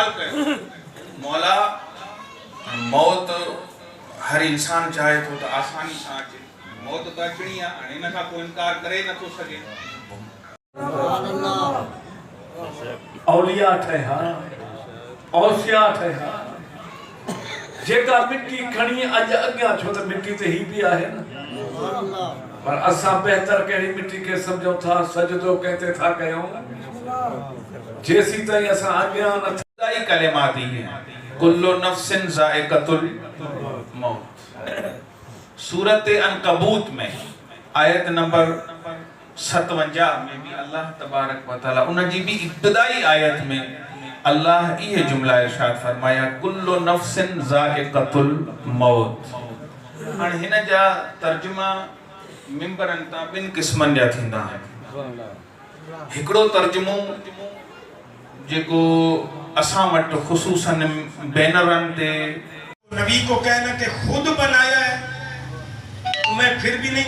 सुवाल कयो मौला मौत हर इंसान चाहे तो आसानी से अचे मौत तो अचणी है हाणे इन खां कोई इनकार करे नथो सके औलिया ठहा औसिया ठहा जेका मिट्टी खणी अज अग्या छो त मिट्टी ते ही भी आहे न पर असा बेहतर कहिड़ी मिट्टी के समझो था सजदो कहते था कयो जेसी ताईं असा अग्या न खुदाई कलिमात ही है कुल्लु नफ्सिन ज़ाइक़तुल मौत सूरत अनकबूत में आयत नंबर 57 में भी अल्लाह तबारक व तआला उन जी भी इब्तिदाई आयत में अल्लाह ये जुमला इरशाद फरमाया कुल्लु नफ्सिन ज़ाइक़तुल मौत हाणे हिन जा तर्जुमा मिंबरन ता बिन किस्मन जा थींदा आहिनि हिकड़ो तर्जुमो जेको असां वटि ख़ुसूसन बैनरन ते नबी को कहना कि खुद बनाया है मैं फिर भी नहीं